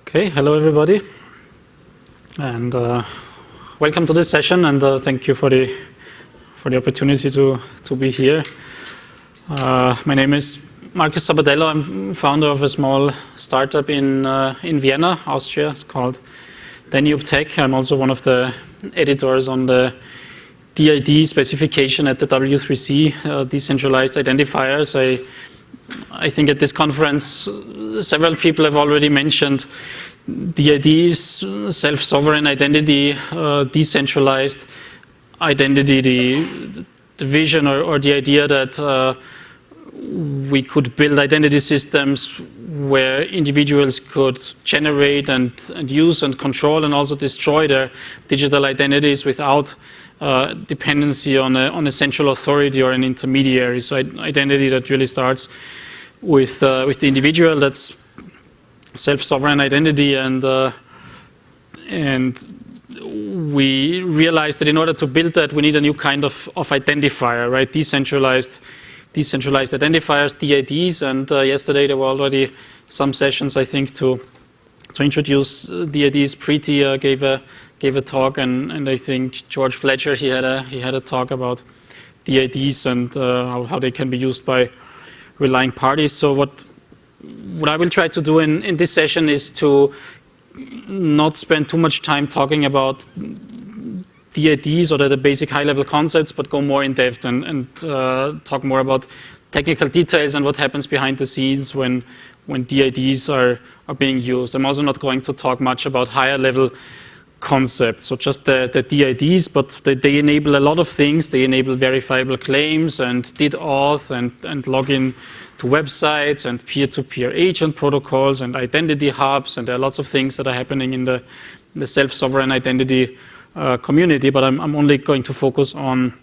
Okay, hello everybody, and welcome to this session, and thank you for the opportunity to be here. My name is Markus Sabadello. I'm founder of a small startup in Vienna, Austria. It's called Danube Tech. I'm also one of the editors on the DID specification at the W3C, Decentralized Identifiers. I think at this conference, several people have already mentioned DIDs, self-sovereign identity, decentralized identity, the vision or the idea that we could build identity systems where individuals could generate and use and control and also destroy their digital identities without dependency on a central authority or an intermediary. So identity that really starts with the individual. That's self-sovereign identity, and we realized that in order to build that, we need a new kind of identifier, right? Decentralized identifiers, DIDs, and yesterday there were already some sessions, I think, to introduce DIDs. Preeti gave a talk, and I think George Fletcher he had a talk about DIDs and how they can be used by relying parties. So what I will try to do in this session is to not spend too much time talking about DIDs or the basic high-level concepts, but go more in depth and talk more about technical details and what happens behind the scenes when DIDs are being used. I'm also not going to talk much about higher-level concepts, so just the DIDs, but they enable a lot of things. They enable verifiable claims and did auth and login to websites and peer-to-peer agent protocols and identity hubs, and there are lots of things that are happening in the self-sovereign identity community, but I'm only going to focus on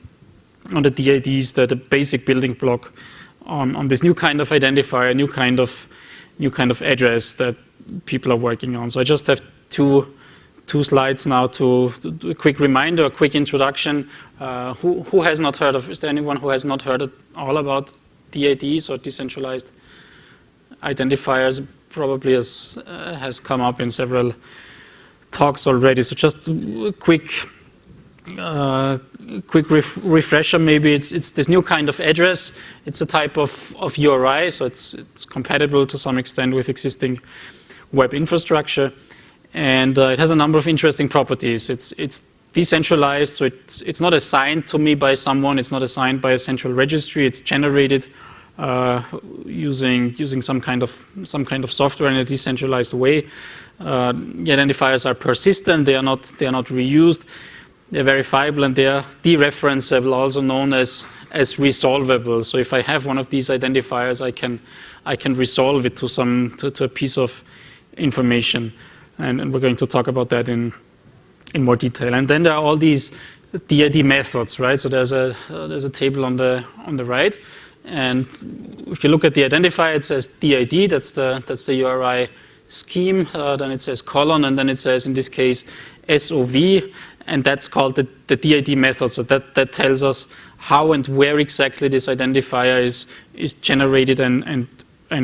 the DIDs, the basic building block on this new kind of identifier, new kind of address that people are working on. So I just have two slides now to do a quick reminder, a quick introduction. Who has not heard of? Is there anyone who has not heard at all about DIDs or decentralized identifiers? Probably has come up in several talks already. So just a quick refresher. Maybe it's this new kind of address. It's a type of URI, so it's compatible to some extent with existing web infrastructure. And it has a number of interesting properties. It's decentralized, so it's not assigned to me by someone. It's not assigned by a central registry. It's generated using some kind of software in a decentralized way. The identifiers are persistent. They are not reused. They're verifiable, and they are dereferenceable, also known as resolvable. So if I have one of these identifiers, I can resolve it to a piece of information. And we're going to talk about that in more detail. And then there are all these DID methods, right? So there's a table on the right, and if you look at the identifier, it says DID. That's the URI scheme. Then it says colon, and then it says in this case SOV, and that's called the DID method. So that tells us how and where exactly this identifier is generated and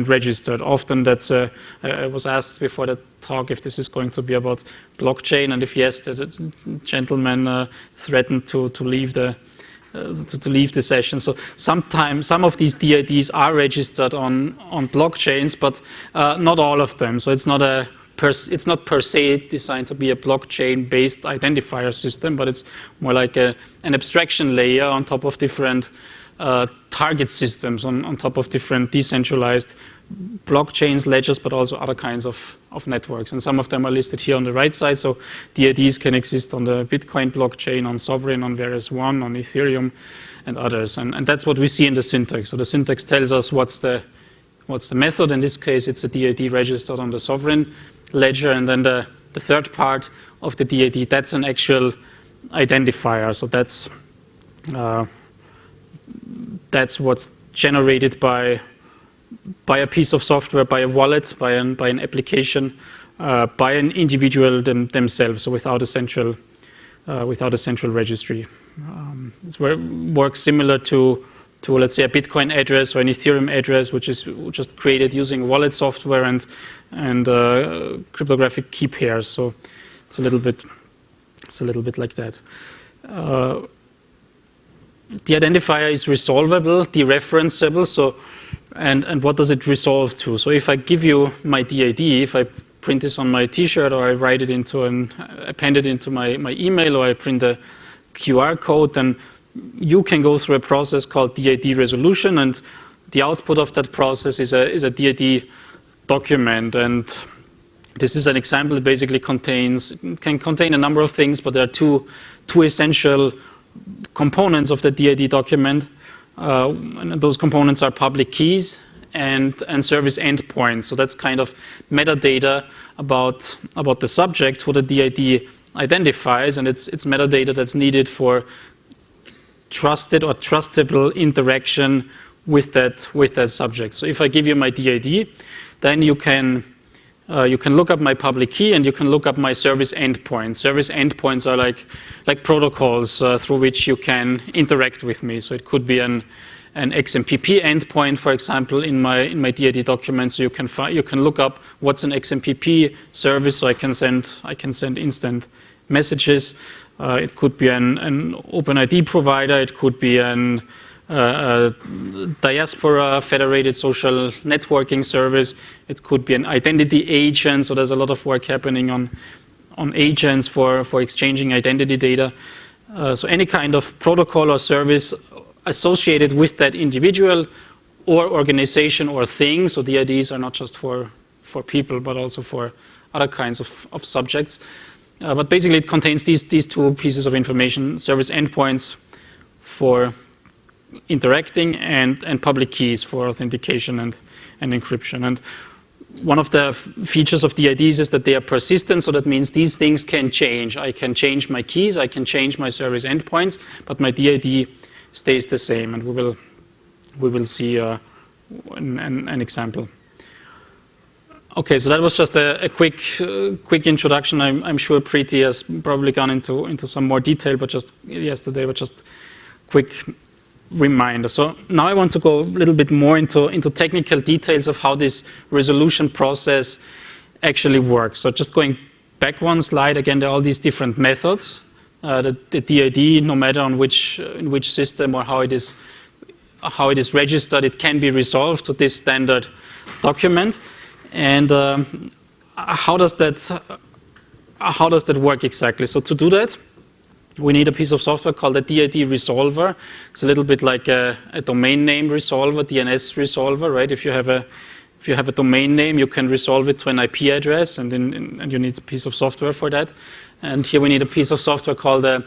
registered. Often I was asked before the talk if this is going to be about blockchain, and if yes, the gentleman threatened to leave the session. So sometimes some of these DIDs are registered on blockchains, but not all of them. So it's not per se designed to be a blockchain-based identifier system, but it's more like an abstraction layer on top of different target systems, on top of different decentralized blockchains, ledgers, but also other kinds of networks. And some of them are listed here on the right side. So DIDs can exist on the Bitcoin blockchain, on Sovereign, on WhereisOne, on Ethereum, and others. And that's what we see in the syntax. So the syntax tells us what's the method. In this case, it's a DID registered on the Sovereign ledger. And then the third part of the DID, that's an actual identifier. So that's what's generated by a piece of software, by a wallet, by an application, by an individual themselves, so without a central registry. It works similar to let's say, a Bitcoin address or an Ethereum address, which is just created using wallet software and cryptographic key pairs. So it's a little bit like that. The identifier is resolvable, dereferenceable. So, and what does it resolve to? So if I give you my DID, if I print this on my T-shirt, or I write it into append it into my email, or I print a QR code, then you can go through a process called DID resolution, and the output of that process is a DID document. And this is an example. It basically can contain a number of things, but there are two essential components of the DID document. And those components are public keys and service endpoints. So that's kind of metadata about the subject who the DID identifies, and it's metadata that's needed for trusted or trustable interaction with that subject. So if I give you my DID, then you can look up my public key and you can look up my service endpoints. Service endpoints are like protocols through which you can interact with me. So it could be an XMPP endpoint, for example, in my DID document. So you can look up what's an XMPP service, so I can send instant messages. It could be an OpenID provider. It could be a diaspora federated social networking service. It could be an identity agent. So there's a lot of work happening on agents for exchanging identity data. So any kind of protocol or service associated with that individual or organization or thing. So the IDs are not just for people, but also for other kinds of subjects. But basically it contains these two pieces of information: service endpoints for interacting and public keys for authentication and encryption. And one of the features of the IDs is that they are persistent, so that means these things can change. I can change my keys, I can change my service endpoints, but my DID stays the same, and we will see an example. Okay, so that was just a quick introduction. I'm sure Preeti has probably gone into some more detail, but just quick reminder. So now I want to go a little bit more into technical details of how this resolution process actually works. So just going back one slide, again, there are all these different methods. The DID, no matter in which system or how it is registered, it can be resolved to this standard document. And how does that work exactly? So to do that, we need a piece of software called a DID resolver. It's a little bit like a domain name resolver, DNS resolver, right? If you have a domain name, you can resolve it to an IP address, and you need a piece of software for that. And here we need a piece of software called a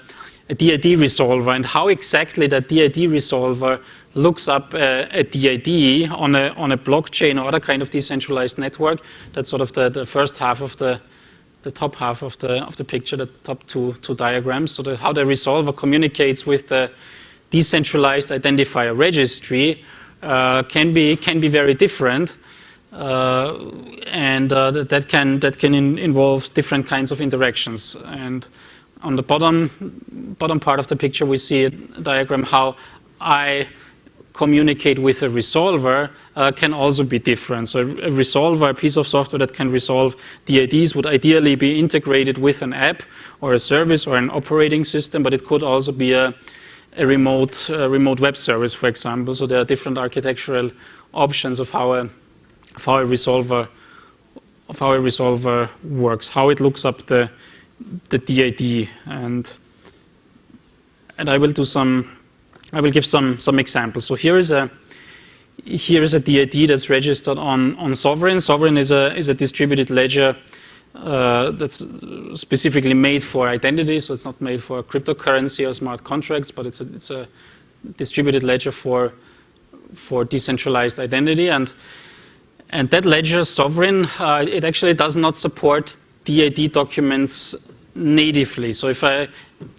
DID resolver. And how exactly that DID resolver looks up a DID on a blockchain or other kind of decentralized network, that's sort of the first half of the top half of the picture, the top two diagrams. So how the resolver communicates with the decentralized identifier registry can be very different, and that can involve different kinds of interactions. And on the bottom part of the picture, we see a diagram how I communicate with a resolver can also be different. So a resolver, a piece of software that can resolve DIDs, would ideally be integrated with an app or a service or an operating system, but it could also be a remote web service, for example. So there are different architectural options of how a resolver works, how it looks up the DID, and I will give some examples. So here is a DID that's registered on Sovereign. Sovereign is a distributed ledger that's specifically made for identity. So it's not made for cryptocurrency or smart contracts, but it's a distributed ledger for decentralized identity. And that ledger, Sovereign, it actually does not support DID documents natively. So if a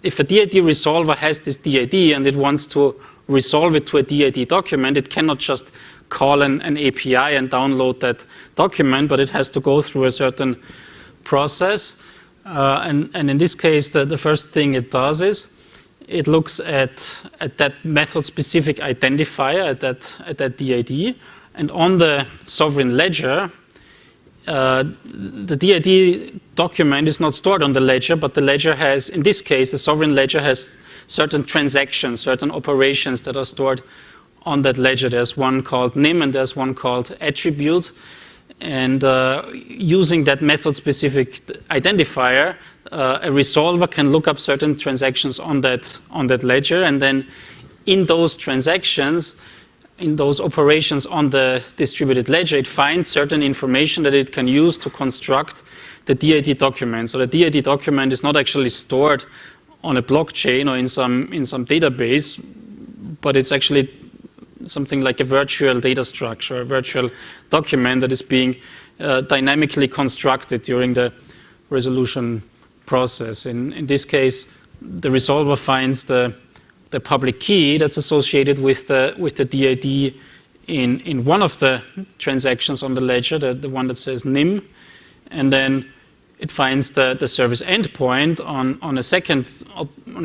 DID resolver has this DID and it wants to resolve it to a DID document, it cannot just call an API and download that document, but it has to go through a certain process. And in this case, the first thing it does is it looks at that method-specific identifier, at that DID, and on the sovereign ledger, the DID document is not stored on the ledger, but the ledger has, in this case, the sovereign ledger has certain transactions, certain operations that are stored on that ledger. There's one called NIM and there's one called attribute. And using that method-specific identifier, a resolver can look up certain transactions on that ledger, and then in those transactions, in those operations on the distributed ledger, it finds certain information that it can use to construct the DID document. So the DID document is not actually stored on a blockchain or in some database, but it's actually something like a virtual data structure, a virtual document that is being dynamically constructed during the resolution process. In this case, the resolver finds the public key that's associated with the DID in one of the transactions on the ledger, the one that says NIM, and then it finds the service endpoint on a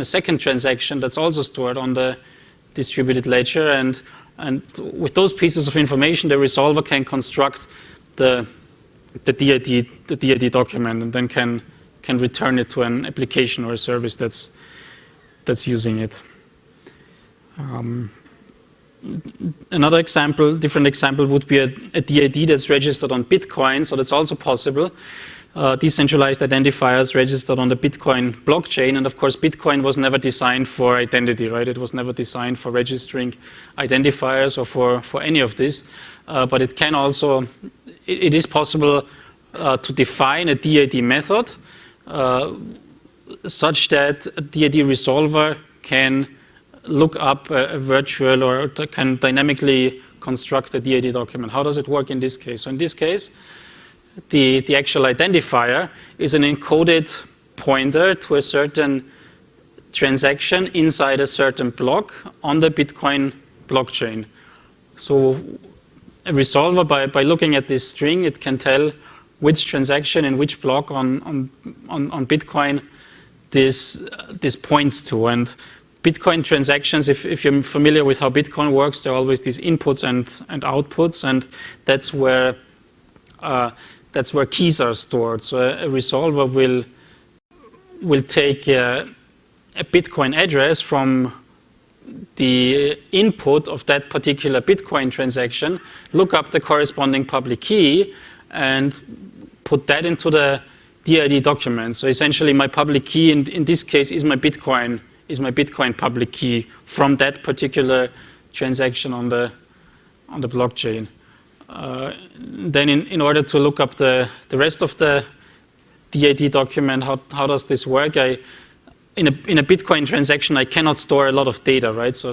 second transaction that's also stored on the distributed ledger, and with those pieces of information, the resolver can construct the DID document, and then can return it to an application or a service that's using it. Another example, different example, would be a DID that's registered on Bitcoin, so that's also possible. Decentralized identifiers registered on the Bitcoin blockchain, and of course Bitcoin was never designed for identity, right? It was never designed for registering identifiers or for any of this, but it can also, it is possible to define a DID method such that a DID resolver can look up a virtual or can dynamically construct a DID document. How does it work in this case? So in this case, the actual identifier is an encoded pointer to a certain transaction inside a certain block on the Bitcoin blockchain. So a resolver, by looking at this string, it can tell which transaction in which block on Bitcoin this points to. And Bitcoin transactions, if you're familiar with how Bitcoin works, there are always these inputs and outputs, and that's where keys are stored. So a resolver will take a Bitcoin address from the input of that particular Bitcoin transaction, look up the corresponding public key, and put that into the DID document. So essentially, my public key in this case is my Bitcoin public key from that particular transaction on the blockchain. Then in order to look up the rest of the DID document, how does this work? In a Bitcoin transaction, I cannot store a lot of data, right? So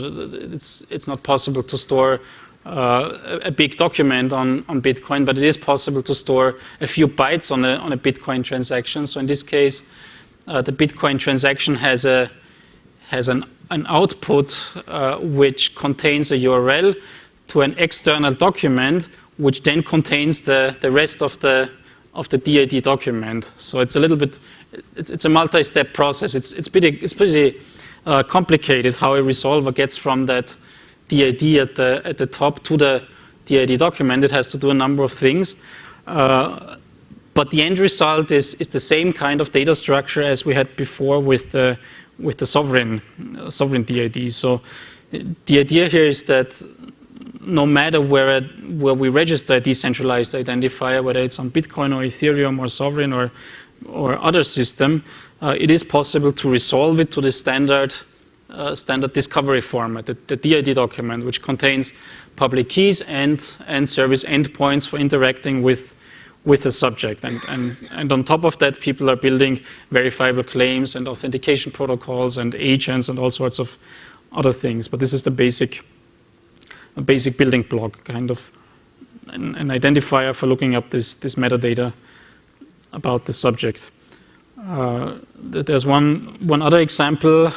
it's not possible to store a big document on Bitcoin, but it is possible to store a few bytes on a Bitcoin transaction. So in this case, the Bitcoin transaction has an output which contains a URL to an external document, which then contains the rest of the DID document. So it's a little bit, it's a multi-step process. It's pretty complicated how a resolver gets from that DID at the top to the DID document. It has to do a number of things, but the end result is the same kind of data structure as we had before with the sovereign DID. So the idea here is that no matter where we register a decentralized identifier, whether it's on Bitcoin or Ethereum or Sovereign or other system, it is possible to resolve it to the standard discovery format, the DID document, which contains public keys and service endpoints for interacting with the subject. And on top of that, people are building verifiable claims and authentication protocols and agents and all sorts of other things. But this is the basic building block, kind of an identifier for looking up this metadata about the subject. There's one other example,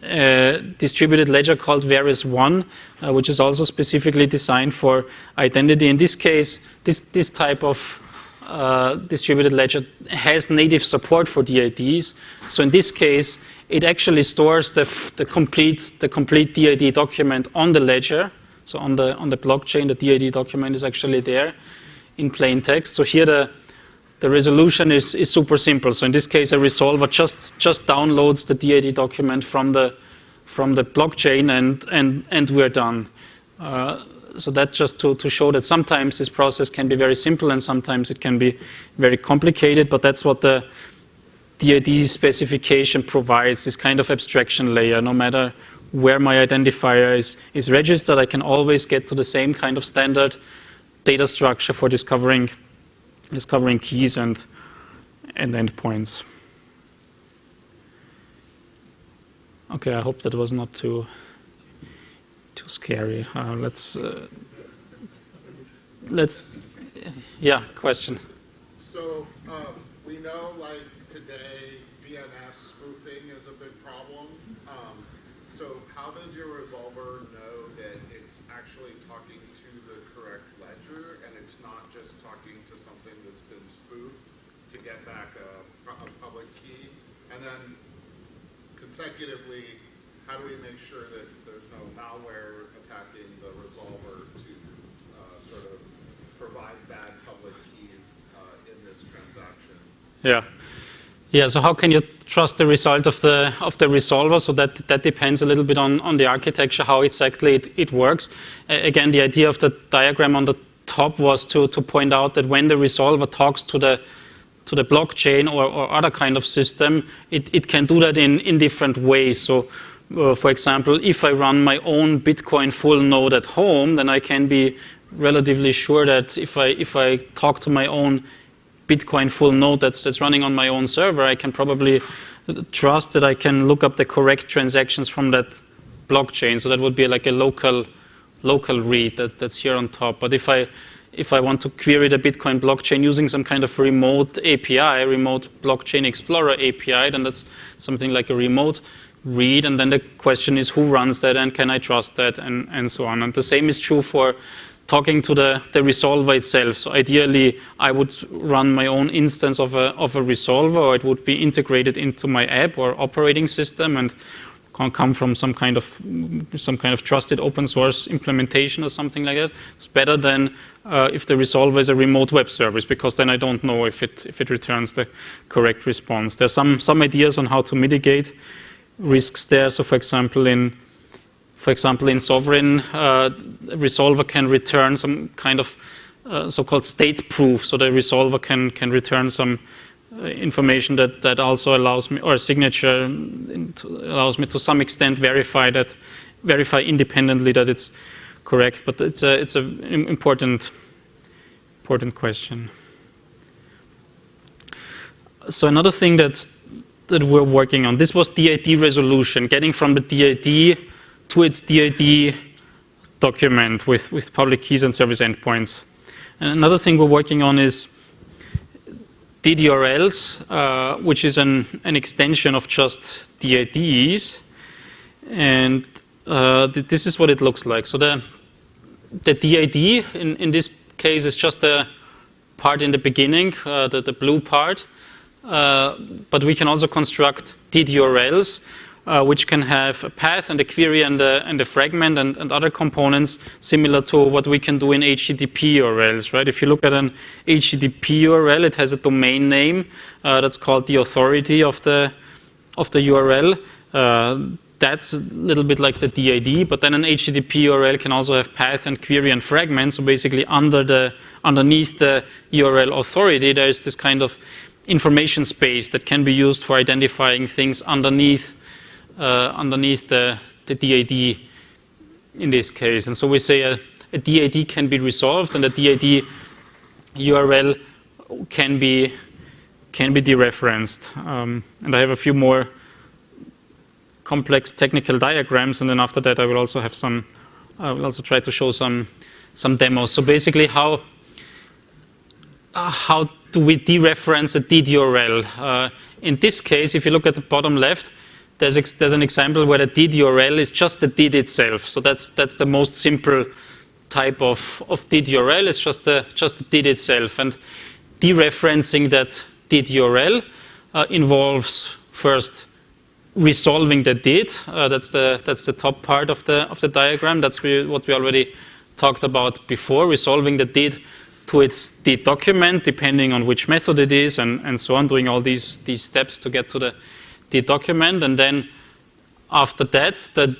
a distributed ledger called WhereisOne, which is also specifically designed for identity. In this case, this type of distributed ledger has native support for DIDs. So in this case, it actually stores the complete DID document on the ledger. So on the blockchain, the DID document is actually there in plain text. So here the resolution is super simple. So in this case, a resolver just downloads the DID document from the blockchain and we're done. So that's just to show that sometimes this process can be very simple and sometimes it can be very complicated, but that's what the DID specification provides, this kind of abstraction layer. No matter where my identifier is registered, I can always get to the same kind of standard data structure for discovering keys and endpoints. Okay, I hope that was not too scary. Let's yeah, question. So we know, like today, DNS spoofing is a big problem. So how does your resolver know that it's actually talking to the correct ledger and it's not just talking to something that's been spoofed to get back a public key? And then consecutively, how do we make sure that there's no malware attacking the resolver to sort of provide bad public keys in this transaction? Yeah. So how can you trust the result of the resolver? So that depends a little bit on the architecture, how exactly it works. Again, the idea of the diagram on the top was to point out that when the resolver talks to the blockchain or other kind of system, it can do that in different ways. So for example, if I run my own Bitcoin full node at home, then I can be relatively sure that if I talk to my own Bitcoin full node that's running on my own server, I can probably trust that I can look up the correct transactions from that blockchain. So that would be like a local read that's here on top. But if I want to query the Bitcoin blockchain using some kind of remote API, remote blockchain explorer API, then that's something like a remote read. And then the question is, who runs that and can I trust that and so on. And the same is true for talking to the resolver itself. So ideally, I would run my own instance of a resolver, or it would be integrated into my app or operating system and can come from some kind of trusted open source implementation or something like that. It's better than if the resolver is a remote web service, because then I don't know if it returns the correct response. There's some ideas on how to mitigate risks there. So for example, in Sovereign, resolver can return some kind of so-called state proof. So the resolver can return some information that also allows me, or a signature allows me to some extent verify independently that it's correct. But it's an important question. So another thing that we're working on, this was DID resolution, getting from the DID to its DID document with public keys and service endpoints. And another thing we're working on is DDRLs, which is an extension of just DIDs. And this is what it looks like. So the DID in this case is just the part in the beginning, the blue part. But we can also construct DDRLs, which can have a path and a query and a fragment and other components similar to what we can do in HTTP URLs, right? If you look at an HTTP URL, it has a domain name that's called the authority of the URL. That's a little bit like the DID, but then an HTTP URL can also have path and query and fragment. So basically underneath the URL authority, there is this kind of information space that can be used for identifying things underneath the DID in this case. And so we say a DID can be resolved and a DID URL can be dereferenced. And I have a few more complex technical diagrams, and then after that I will also have I will also try to show some demos. So basically how do we dereference a DDURL? In this case, if you look at the bottom left, there's an example where the DDURL is just the DID itself. So that's the most simple type of DDURL. It's just the DID itself. And dereferencing that DDURL involves first resolving the DID. That's the top part of the diagram. That's what we already talked about before, resolving the DID to its DID document, depending on which method it is, and so on, doing all these steps to get to the DID document. And then after that, the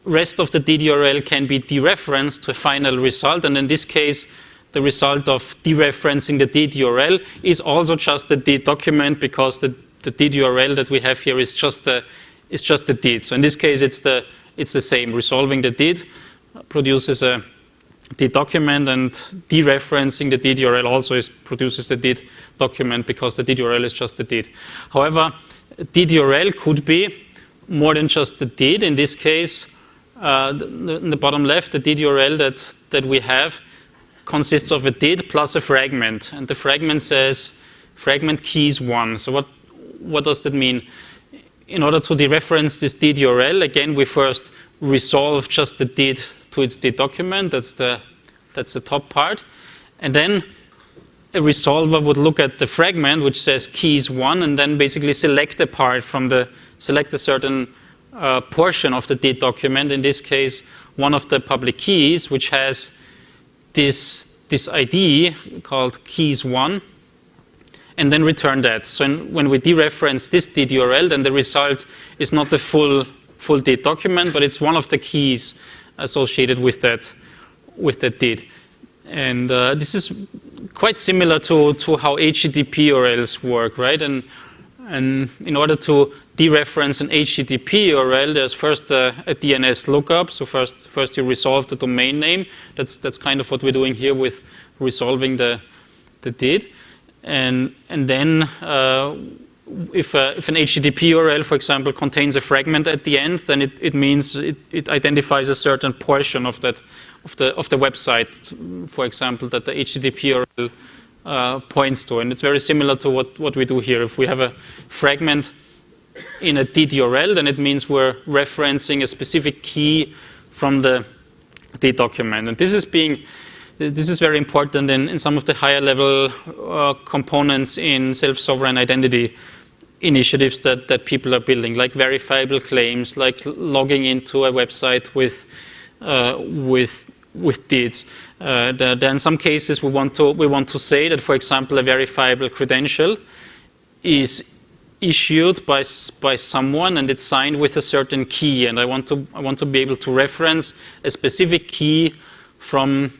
rest of the DID URL can be dereferenced to a final result. And in this case, the result of dereferencing the DID URL is also just the DID document, because the DID URL that we have here is just the DID. So in this case, it's the same. Resolving the DID produces a DID document, and dereferencing the DID URL also produces the DID document, because the DID URL is just the DID. However, DID URL could be more than just the DID. In this case, in the bottom left, the DID URL that we have consists of a DID plus a fragment, and the fragment says fragment keys 1. So what does that mean? In order to dereference this DID URL, again, we first resolve just the DID to its DID document. That's the top part. And then a resolver would look at the fragment, which says keys 1, and then basically select a part select a certain portion of the DID document. In this case, one of the public keys, which has this ID called keys 1, and then return that. So when we dereference this DID URL, then the result is not the full DID document, but it's one of the keys associated with that DID. And this is quite similar to how HTTP URLs work, right? And in order to dereference an HTTP URL, there's first a DNS lookup. So first you resolve the domain name. That's kind of what we're doing here with resolving the DID. And then if an HTTP URL, for example, contains a fragment at the end, then it means it identifies a certain portion of the website, for example, that the HTTP URL points to. And it's very similar to what we do here. If we have a fragment in a DID URL, then it means we're referencing a specific key from the DID document. And this is very important in some of the higher level components in self-sovereign identity initiatives that people are building, like verifiable claims, like logging into a website with DIDs. Then in some cases we want to say that, for example, a verifiable credential is issued by someone and it's signed with a certain key, and I want to be able to reference a specific key from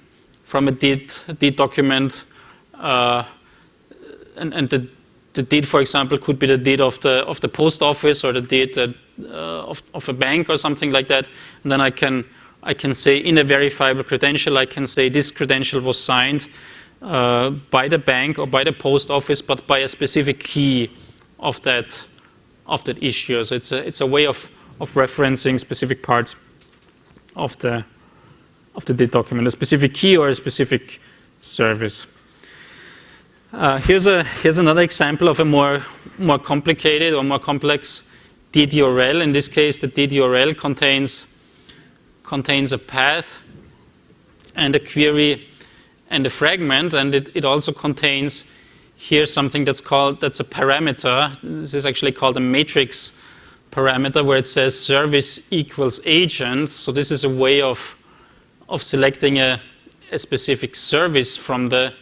a DID document, and the DID, for example, could be the DID of the post office, or the DID of a bank or something like that. And then I can say in a verifiable credential, I can say this credential was signed by the bank or by the post office, but by a specific key of that issue. So it's a way of referencing specific parts of the DID document, a specific key or a specific service. Here's another example of a more complicated or more complex DID URL. In this case, the DID URL contains a path and a query and a fragment, and it also contains here something that's a parameter. This is actually called a matrix parameter, where it says service equals agent. So this is a way of selecting a specific service from the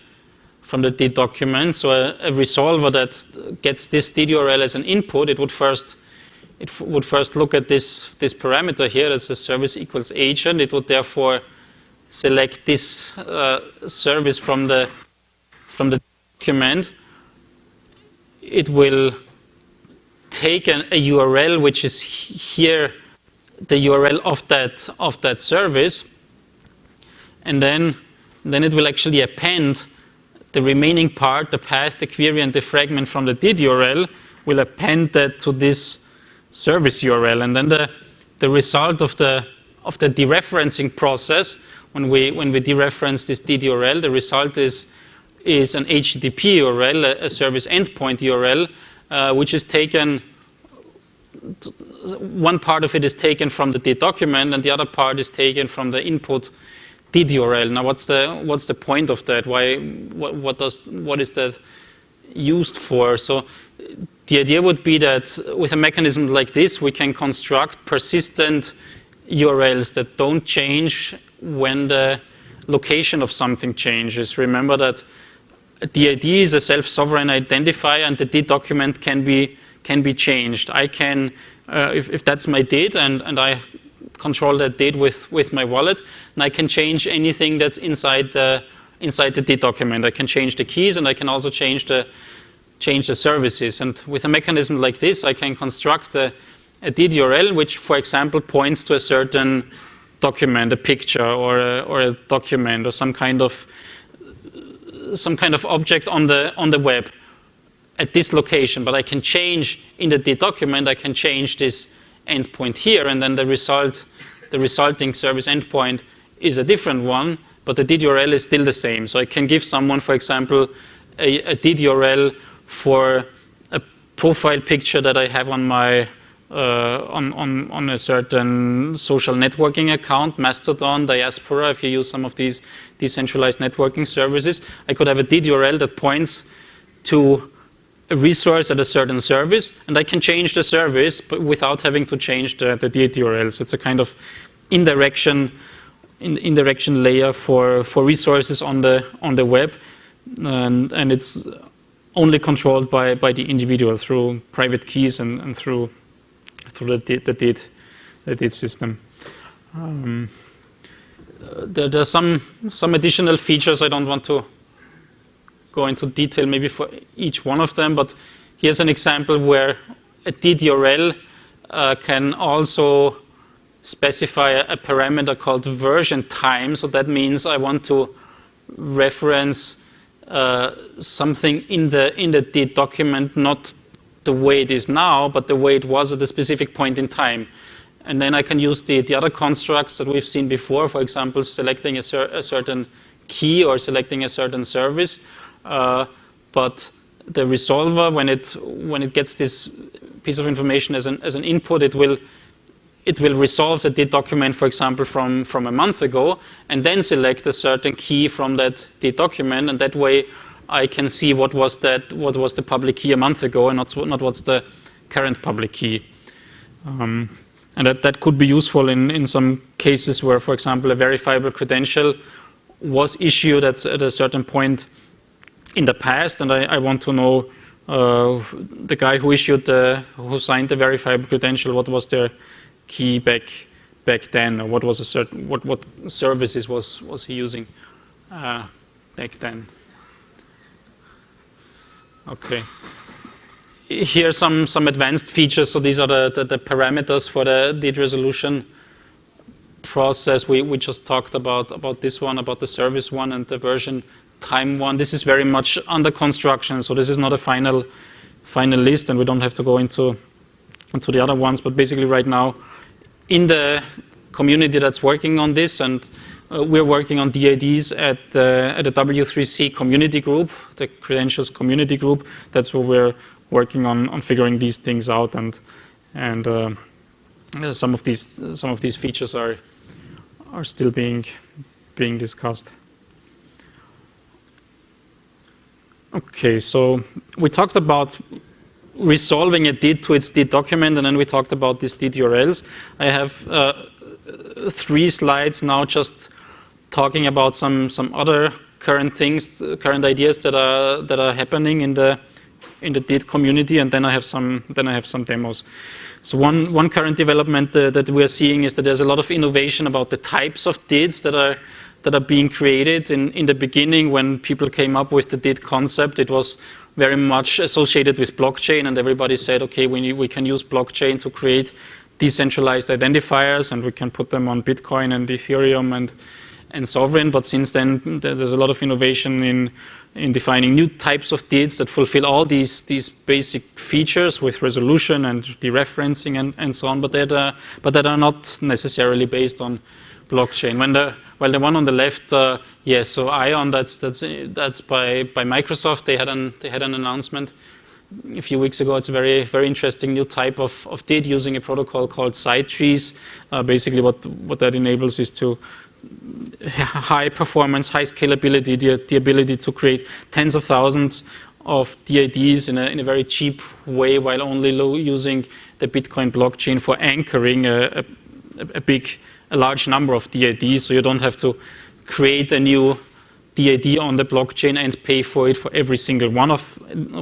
DID document. So a resolver that gets this DID URL as an input, it would first look at this parameter here that says service equals agent. It would therefore select this service from the document. It will take a URL which is here, the URL of that service, and then it will actually append the remaining part, the path, the query, and the fragment from the DID URL, will append that to this service URL. And then the result of the dereferencing process, when we dereference this DID URL, the result is an HTTP URL, a service endpoint URL, which is taken. One part of it is taken from the DID document, and the other part is taken from the input DID URL. Now, what's the point of that? What is that used for? So the idea would be that with a mechanism like this, we can construct persistent URLs that don't change when the location of something changes. Remember that the ID is a self-sovereign identifier, and the DID document can be changed. I can, if that's my DID, and I control that DID with my wallet, and I can change anything that's inside the DID document. I can change the keys, and I can also change the services. And with a mechanism like this, I can construct a DID URL, which, for example, points to a certain document, a picture, or a document, or some kind of object on the web at this location. But I can change in the DID document. I can change this endpoint here, and then the resulting service endpoint is a different one, but the DID URL is still the same. So I can give someone, for example, a DID URL for a profile picture that I have on my on a certain social networking account, Mastodon, Diaspora. If you use some of these decentralized networking services, I could have a DID URL that points to a resource at a certain service, and I can change the service but without having to change the DID URL. So it's a kind of indirection layer for resources on the web, and it's only controlled by the individual through private keys and through the DID system. There are some additional features. I don't want to go into detail maybe for each one of them, but here's an example where a DID URL can also specify a parameter called version time. So that means I want to reference something in the DID document, not the way it is now, but the way it was at a specific point in time. And then I can use the other constructs that we've seen before, for example, selecting a certain key or selecting a certain service. But the resolver, when it gets this piece of information as an input, it will resolve the DID document, for example, from a month ago, and then select a certain key from that DID document, and that way I can see what was the public key a month ago, and not what's the current public key. And that could be useful in some cases where, for example, a verifiable credential was issued at a certain point in the past, and I want to know the guy who signed the verifiable credential, what was their key back then, or what services was he using back then. Okay. Here are some advanced features. So these are the parameters for the DID resolution process. We just talked about this one, about the service one and the version time one. This is very much under construction, so this is not a final list, and we don't have to go into the other ones. But basically, right now, in the community that's working on this, and we're working on DIDs at the W3C community group, the credentials community group. That's where we're working on figuring these things out, and some of these features are still being discussed. Okay, so we talked about resolving a DID to its DID document, and then we talked about these DID URLs. I have 3 slides now just talking about some other current ideas that are happening in the DID community, and then I have some demos. So one current development that we are seeing is that there's a lot of innovation about the types of DIDs that are being created. In the beginning, when people came up with the DID concept, it was very much associated with blockchain, and everybody said, okay, we can use blockchain to create decentralized identifiers, and we can put them on Bitcoin and Ethereum and Sovereign. But since then, there's a lot of innovation in defining new types of DIDs that fulfill all these basic features with resolution and dereferencing and so on, but that are not necessarily based on blockchain. While the one on the left, yes, so ION, that's by Microsoft. They had an announcement a few weeks ago. It's a very, very interesting new type of DID using a protocol called side trees. Basically, what that enables is to high performance, high scalability, the ability to create tens of thousands DIDs in a very cheap way, while only using the Bitcoin blockchain for anchoring a large number of DIDs. So you don't have to create a new DID on the blockchain and pay for it for every single one of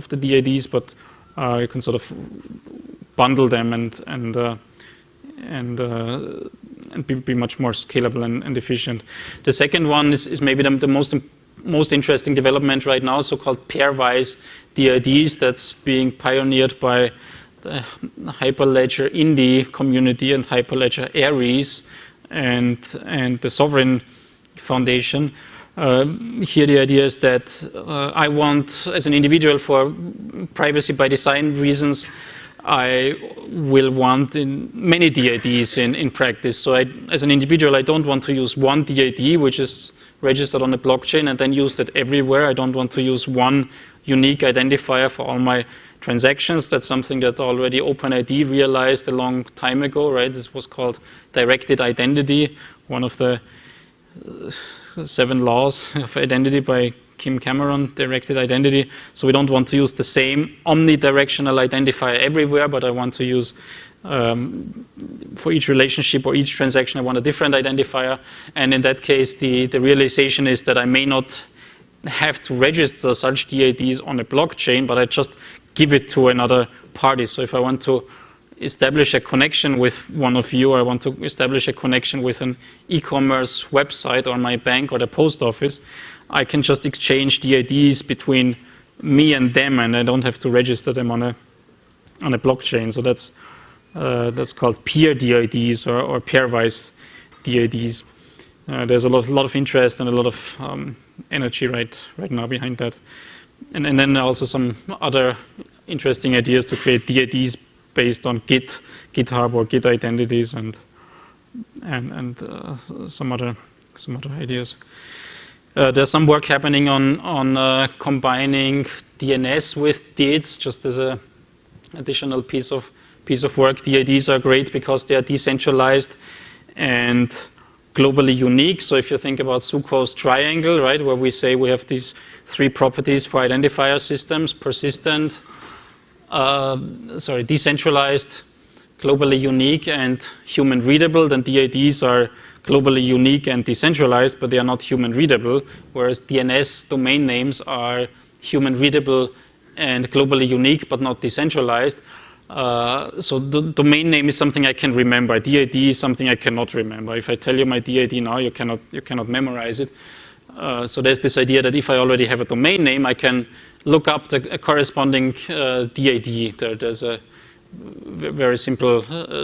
the DIDs, but you can sort of bundle them and be much more scalable and efficient. The second one is maybe the most interesting development right now, so-called pairwise DIDs. That's being pioneered by the Hyperledger Indy community and Hyperledger Aries and the Sovereign Foundation. Here the idea is that I want, as an individual, for privacy by design reasons, I will want in many DIDs in practice. So as an individual, I don't want to use one DID, which is registered on the blockchain, and then use that everywhere. I don't want to use one unique identifier for all my transactions. That's something that already OpenID realized a long time ago, right? This was called directed identity, one of the 7 laws of identity by Kim Cameron, directed identity. So we don't want to use the same omnidirectional identifier everywhere, but I want to use for each relationship or each transaction, I want a different identifier. And in that case, the realization is that I may not have to register such DIDs on a blockchain, but I just give it to another party. So if I want to establish a connection with one of you, or I want to establish a connection with an e-commerce website or my bank or the post office, I can just exchange DIDs between me and them, and I don't have to register them on a blockchain. So that's called peer DIDs or pairwise DIDs. There's a lot of interest and a lot of energy right now behind that, and then also some other interesting ideas to create DIDs based on GitHub or Git identities and some other ideas. There's some work happening on combining DNS with DIDs, just as an additional piece of work. DIDs are great because they are decentralized and globally unique. So if you think about Succo's triangle, right, where we say we have these 3 properties for identifier systems: persistent, decentralized, globally unique, and human readable, then DIDs are globally unique and decentralized, but they are not human readable, whereas DNS domain names are human readable and globally unique, but not decentralized. So the domain name is something I can remember. DID is something I cannot remember. If I tell you my DID now, you cannot memorize it. So there's this idea that if I already have a domain name, I can look up a corresponding DID. There's a very simple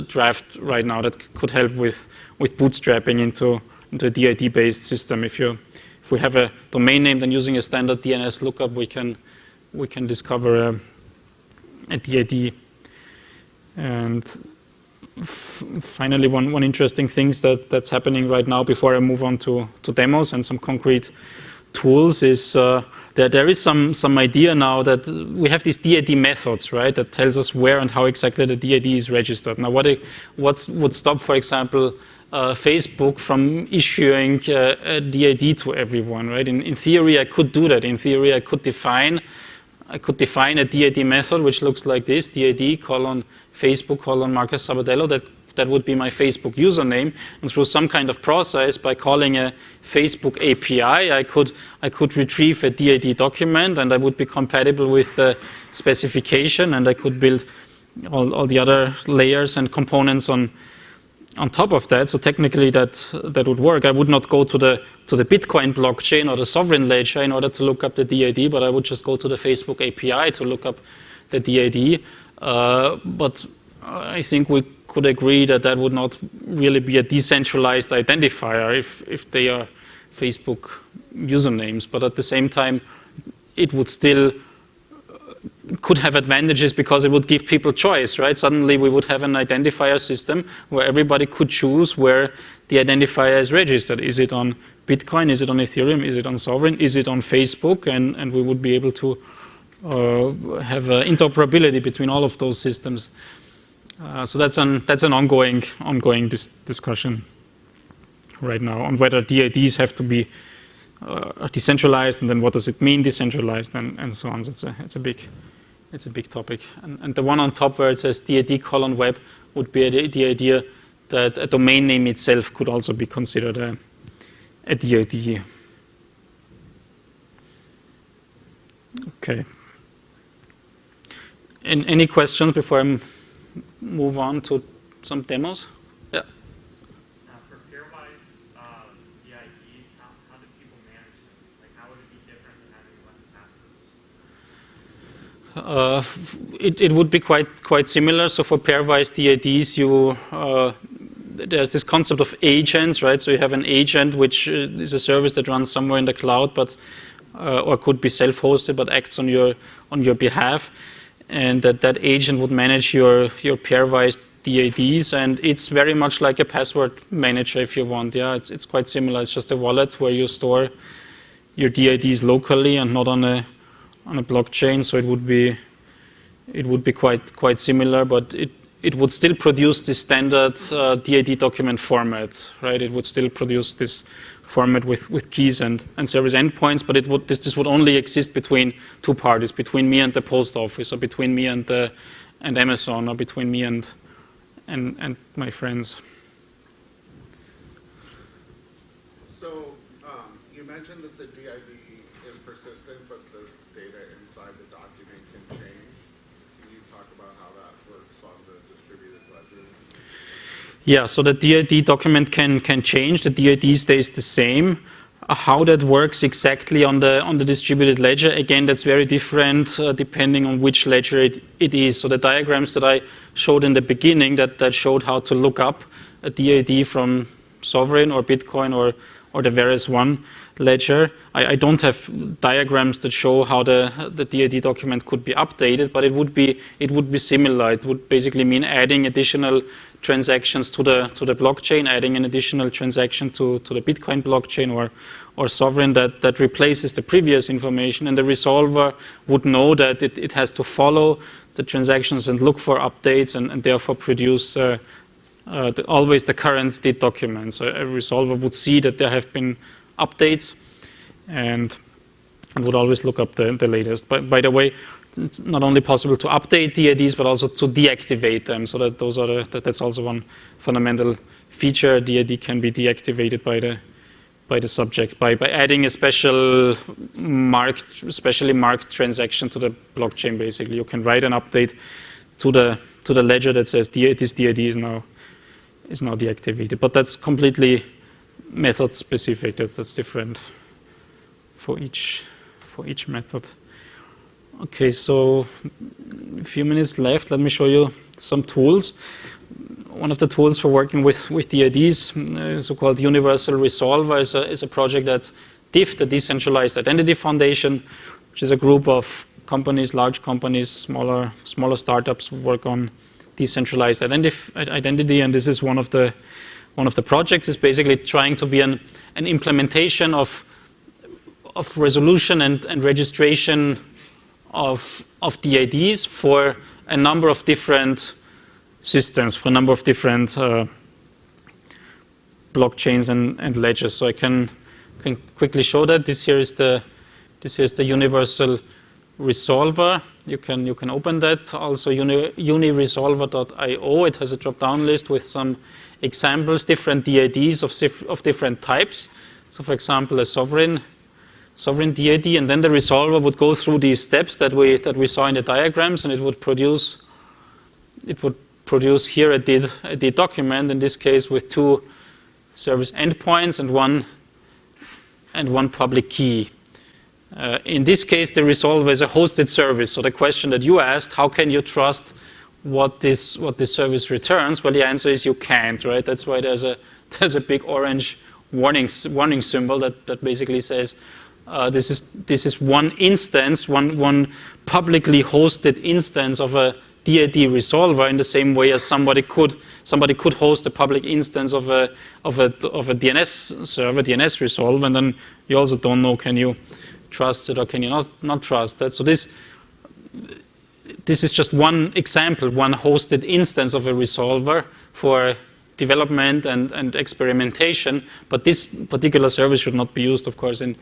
draft right now that could help with bootstrapping into a DID-based system. If we have a domain name, then using a standard DNS lookup, we can discover a DID. And finally, one interesting thing that's happening right now, before I move on to demos and some concrete tools, is that there is some idea now that we have these DID methods, right, that tells us where and how exactly the DID is registered. Now, what would stop, for example, Facebook from issuing a DID to everyone, right? In theory, I could do that. In theory, I could define a DID method which looks like this: DID : Facebook : Markus Sabadello. That would be my Facebook username, and through some kind of process, by calling a Facebook API, I could retrieve a DID document, and I would be compatible with the specification, and I could build all the other layers and components on top of that. So technically, that would work. I would not go to the Bitcoin blockchain or the sovereign ledger in order to look up the DID, but I would just go to the Facebook API to look up the DID. But I think we could agree that would not really be a decentralized identifier if they are Facebook usernames. But at the same time, it would still could have advantages because it would give people choice, right? Suddenly we would have an identifier system where everybody could choose where the identifier is registered. Is it on Bitcoin? Is it on Ethereum? Is it on Sovereign? Is it on Facebook? And we would be able to have interoperability between all of those systems. So that's an ongoing discussion right now on whether DIDs have to be decentralized, and then what does it mean decentralized, and so on. So it's a big topic. And the one on top where it says DID :web would be the idea that a domain name itself could also be considered a DID. Okay. Any questions before I move on to some demos? Yeah. For pairwise DIDs, how do people manage them? Like, how would it be different than having less passwords? It would be quite similar. So for pairwise DIDs, there's this concept of agents, right? So you have an agent which is a service that runs somewhere in the cloud, but or could be self-hosted, but acts on your behalf. And that agent would manage your pairwise DIDs, and it's very much like a password manager if you want. Yeah, it's quite similar. It's just a wallet where you store your DIDs locally and not on a blockchain. So it would be quite similar, but it would still produce the standard DID document format, right? It would still produce this format with keys and service endpoints, but this would only exist between two parties, between me and the post office, or between me and Amazon, or between me and my friends. So you mentioned that the DID is persistent, but the data inside the document can change. Can you talk about how that works on the distributed ledger? Yeah, so the DID document can change. The DID stays the same. How that works exactly on the distributed ledger, again, that's very different depending on which ledger it is. So the diagrams that I showed in the beginning that showed how to look up a DID from Sovereign or Bitcoin or the WhereisOne ledger. I don't have diagrams that show how the DID document could be updated, but it would be similar. It would basically mean adding additional transactions to the blockchain, adding an additional transaction to the Bitcoin blockchain or Sovereign that replaces the previous information, and the resolver would know that it has to follow the transactions and look for updates and therefore produce always the current DID document. So a resolver would see that there have been updates and would always look up the latest. But by the way, it's not only possible to update DIDs, but also to deactivate them. So that that's also one fundamental feature. DID can be deactivated by the subject by adding a specially marked transaction to the blockchain. Basically, you can write an update to the ledger that says this DID is now deactivated. But that's completely method specific. That's different for each method. Okay, so a few minutes left. Let me show you some tools. One of the tools for working with DIDs, so-called Universal Resolver, is a project that DIF, the Decentralized Identity Foundation, which is a group of companies, large companies, smaller startups, work on decentralized identity, and this is one of the projects. Is basically trying to be an implementation of resolution and registration of DIDs for a number of different systems, for a number of different blockchains and ledgers. So I can quickly show that. This here is the Universal Resolver. You can open that. Also uniresolver.io. It has a drop-down list with some examples, different DIDs of different types. So for example, a sovereign DID, and then the resolver would go through these steps that we saw in the diagrams, and it would produce here a DID document, in this case with two service endpoints and one public key. In this case, the resolver is a hosted service. So the question that you asked, how can you trust what this service returns? Well, the answer is you can't, right? That's why there's a big orange warning symbol that basically says this is one instance, one publicly hosted instance of a DID resolver, in the same way as somebody could host a public instance of a DNS server, DNS resolver, and then you also don't know, can you trust it or can you not trust that? So this is just one example, one hosted instance of a resolver for development and experimentation, but this particular service should not be used, of course, in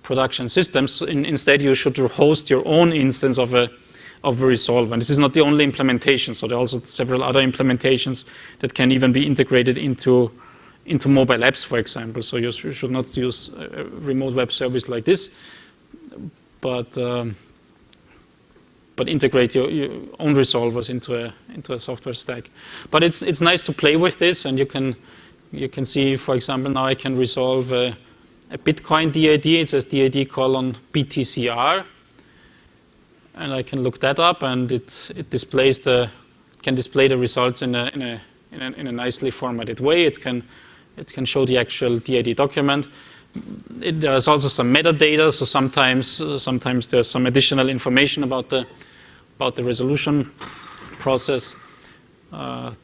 production systems. Instead, you should host your own instance of a resolver. And this is not the only implementation, so there are also several other implementations that can even be integrated into mobile apps, for example. So you should not use a remote web service like this, but integrate your own resolvers into a software stack. But it's nice to play with this, and you can see, for example, now I can resolve a Bitcoin DID. It says DID : BTCR, and I can look that up, and it can display the results in a nicely formatted way. It can show the actual DID document. There's also some metadata, so sometimes there's some additional information about the resolution process. So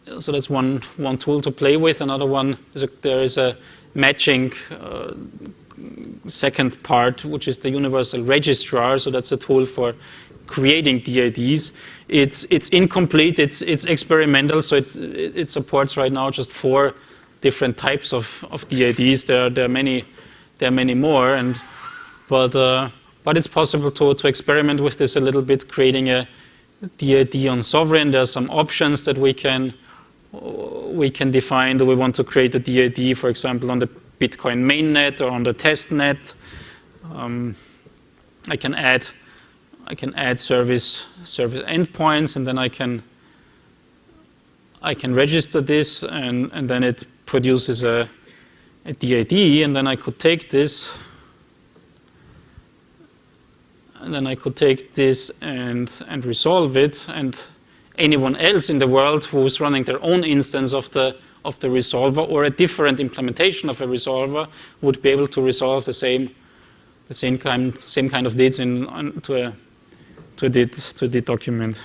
that's one tool to play with. Another one is there is a matching second part, which is the universal registrar. So that's a tool for creating DIDs. It's incomplete. It's experimental. So it supports right now just 4 different types of DIDs. There are many more, but it's possible to experiment with this a little bit, creating a DID on sovereign. There are some options that we can define. Do we want to create a DID, for example, on the Bitcoin mainnet or on the test net? I can add service endpoints, and then I can register this, and then it produces a DID, and then I could take this, and resolve it, and anyone else in the world who's running their own instance of the resolver or a different implementation of a resolver would be able to resolve the same kind of DIDs to a DID document.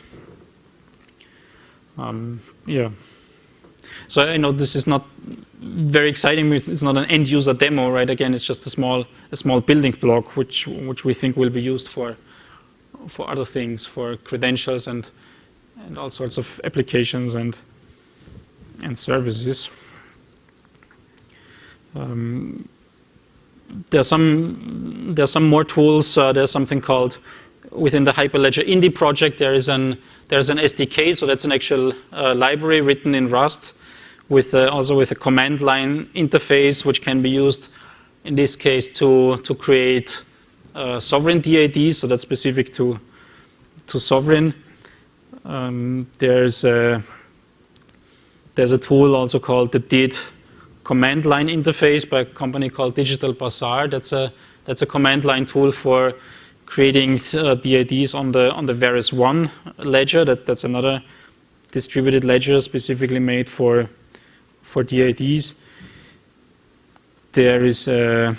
Yeah. So I know this is not very exciting. It's not an end user demo, right? Again, it's just a small building block which we think will be used for other things, for credentials and all sorts of applications and services. There's some more tools. There's something called, within the Hyperledger Indie project, there's an SDK, so that's an actual library written in Rust, also with a command line interface, which can be used in this case to create sovereign DIDs. So that's specific to sovereign. There's a tool also called the DID command line interface by a company called Digital Passar. That's a command line tool for creating DIDs on the WhereisOne ledger. That's another distributed ledger specifically made for DIDs. There is a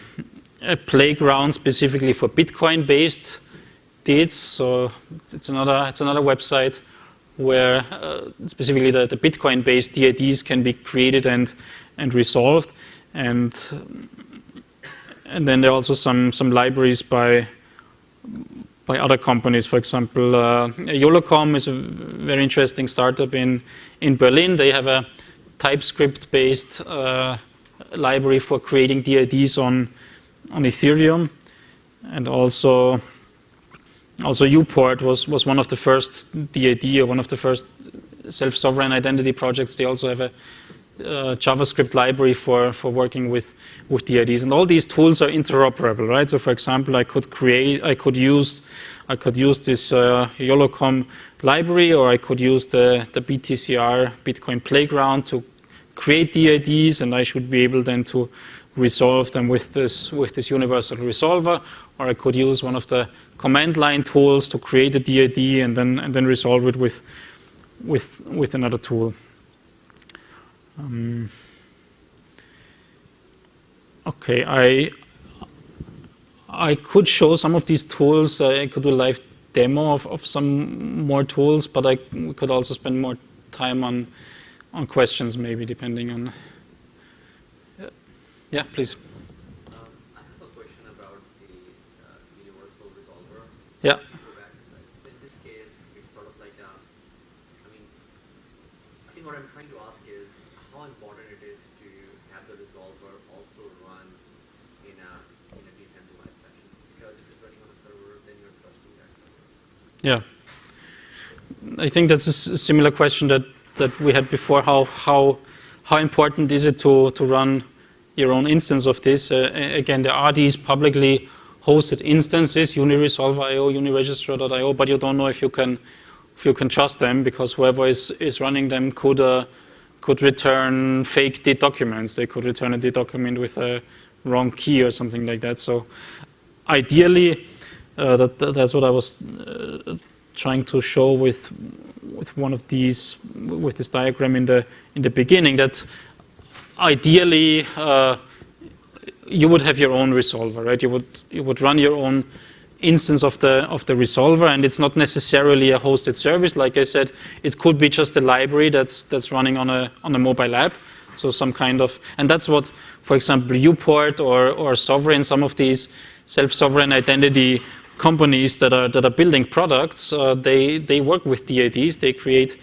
playground specifically for Bitcoin-based DIDs. So it's another website where specifically the Bitcoin-based DIDs can be created and resolved. And then there are also some libraries by other companies. For example, Yolocom is a very interesting startup in Berlin. They have a TypeScript-based library for creating DIDs on Ethereum, and also Uport was one of the first DID or one of the first self-sovereign identity projects. They also have a JavaScript library for working with DIDs, and all these tools are interoperable, right? So, for example, I could use this Yolocom library, or I could use the BTCR Bitcoin Playground to create DIDs, and I should be able then to resolve them with this universal resolver, or I could use one of the command line tools to create a DID and then resolve it with another tool. Okay, I could show some of these tools. I could do a live demo of some more tools, but we could also spend more time on questions, maybe, depending on. Yeah, please. I have a question about the universal resolver. Yeah. In this case, it's sort of like I think what what I'm trying to ask is how important it is to have the resolver also run in a decentralized fashion. Because if it's running on a server, then you're trusting that server. Yeah. I think that's a similar question that we had before. How important is it to run your own instance of this? Again, there are these publicly hosted instances, uniresolver.io, uniregistrar.io, but you don't know if you can trust them, because whoever is running them could return fake DID documents. They could return a DID document with a wrong key or something like that. So ideally, that's what I was trying to show with one of these, with this diagram in the beginning, that ideally you would have your own resolver, right? You would run your own instance of the resolver, and it's not necessarily a hosted service. Like I said, it could be just a library that's running on a mobile app. So some kind of, and that's what, for example, Uport or Sovereign, some of these self-sovereign identity companies that are building products, they work with DIDs. They create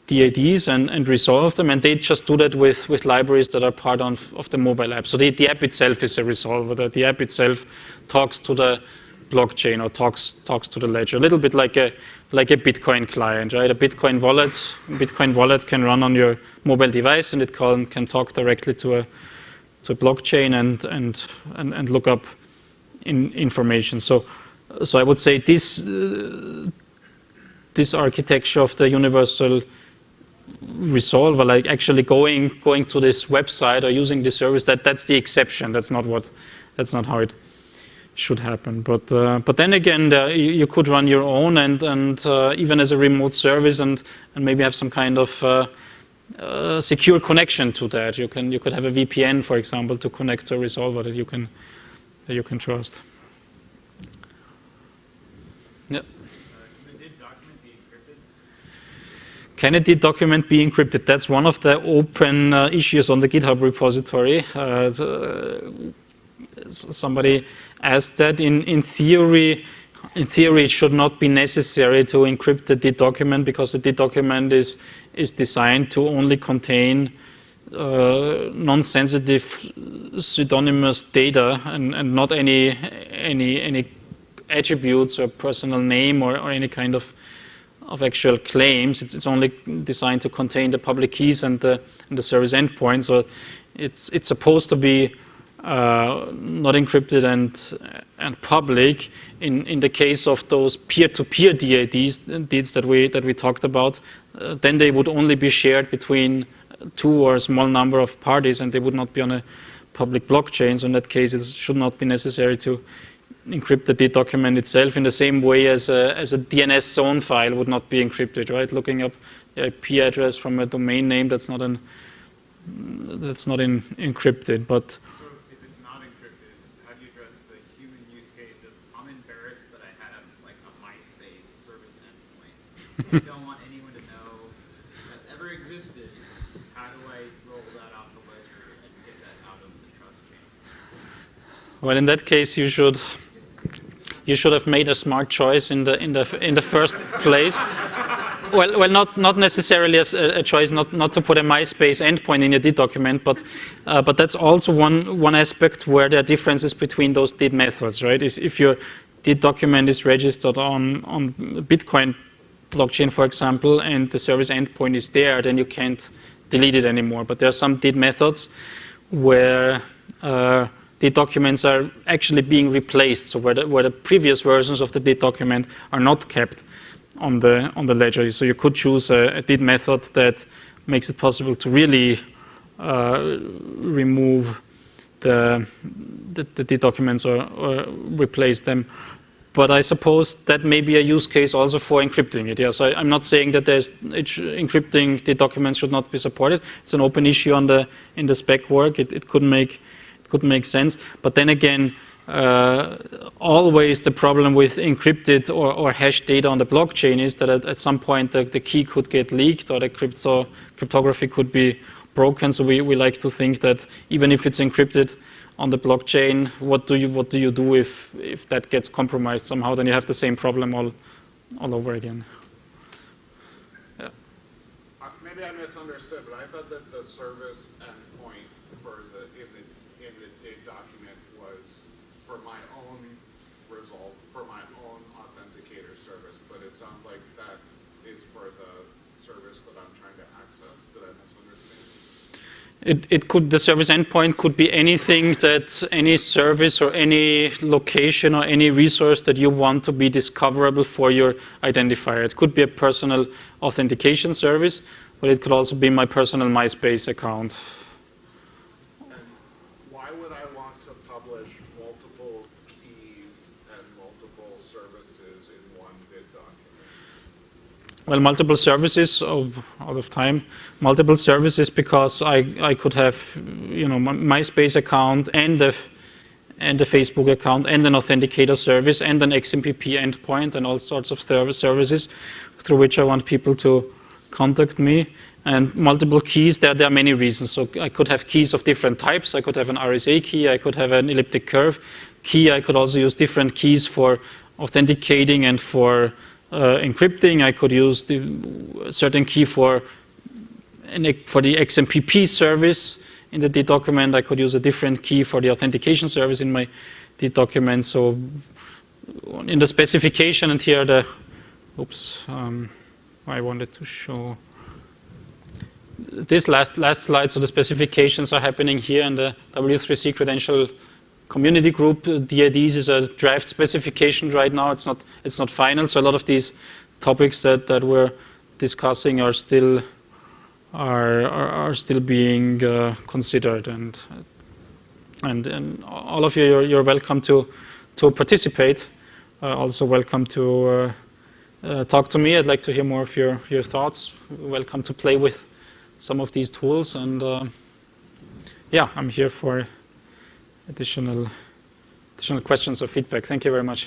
DIDs and resolve them, and they just do that with libraries that are part of the mobile app. So the app itself is a resolver. The app itself talks to the blockchain or talks to the ledger, a little bit like a Bitcoin client, right? A Bitcoin wallet can run on your mobile device, and it can talk directly to a blockchain and look up information. So I would say this architecture of the universal resolver, like actually going to this website or using this service, that's the exception. That's not how it should happen. But then again, you could run your own and even as a remote service and maybe have some kind of secure connection to that. You could have a VPN, for example, to connect to a resolver that you can trust. Yeah. Can the DID document be encrypted? Can a DID document be encrypted? That's one of the open issues on the GitHub repository. Somebody asked that. In theory, it should not be necessary to encrypt the DID document, because the DID document is designed to only contain non-sensitive pseudonymous data and not any attributes or personal name or any kind of actual claims. It's only designed to contain the public keys and the service endpoint. So it's supposed to be not encrypted and public. In the case of those peer-to-peer DIDs that we talked about, then they would only be shared between two or a small number of parties, and they would not be on a public blockchain. So in that case, it should not be necessary to encrypt the DID document itself, in the same way as a DNS zone file would not be encrypted, right? Looking up the IP address from a domain name, that's not encrypted. But So if it's not encrypted, how do you address the human use case of, I'm embarrassed that I had a MySpace service endpoint. I don't want anyone to know that ever existed. How do I roll that off the ledger and get that out of the trust chain? well, in that case, you should have made a smart choice in the first place. Well, not necessarily as a choice not to put a MySpace endpoint in your DID document, but that's also one aspect where there are differences between those DID methods, right? Is if your DID document is registered on Bitcoin blockchain, for example, and the service endpoint is there, then you can't delete it anymore. But there are some DID methods where DID documents are actually being replaced, so where the previous versions of the DID document are not kept on the ledger. So you could choose a DID method that makes it possible to really remove the DID documents or replace them. But I suppose that may be a use case also for encrypting it. Yeah, so I'm not saying that encrypting the documents should not be supported. It's an open issue in the spec work. It could make sense. But then again, always the problem with encrypted or hashed data on the blockchain is that at some point the key could get leaked or the cryptography could be broken. So we like to think that even if it's encrypted on the blockchain, what do you do if that gets compromised somehow? Then you have the same problem all over again. Yeah. May maybe I misunderstood, but I thought that the service endpoint for in the dig document was for my own result, for my own authenticator service, but it sounds like that is for the service that I'm trying to access. Did I misunderstand? The service endpoint could be anything that any service or any location or any resource that you want to be discoverable for your identifier. It could be a personal authentication service, but it could also be my personal MySpace account. And why would I want to publish multiple keys and multiple services in one bid document? Well, multiple services, out of time, multiple services because I could have, my MySpace account and a Facebook account and an authenticator service and an XMPP endpoint and all sorts of services through which I want people to contact me. And multiple keys, there are many reasons. So I could have keys of different types. I could have an RSA key. I could have an elliptic curve key. I could also use different keys for authenticating and for encrypting. I could use a certain key for the XMPP service in the D document. I could use a different key for the authentication service in my D document. So in the specification, and here are I wanted to show this last slide. So the specifications are happening here in the W3C credential community group. DIDs is a draft specification right now. It's not final. So a lot of these topics that we're discussing are still being considered, and all of you're welcome to participate. Also welcome to talk to me. I'd like to hear more of your thoughts. Welcome to play with some of these tools, and yeah, I'm here for additional questions or feedback. Thank you very much.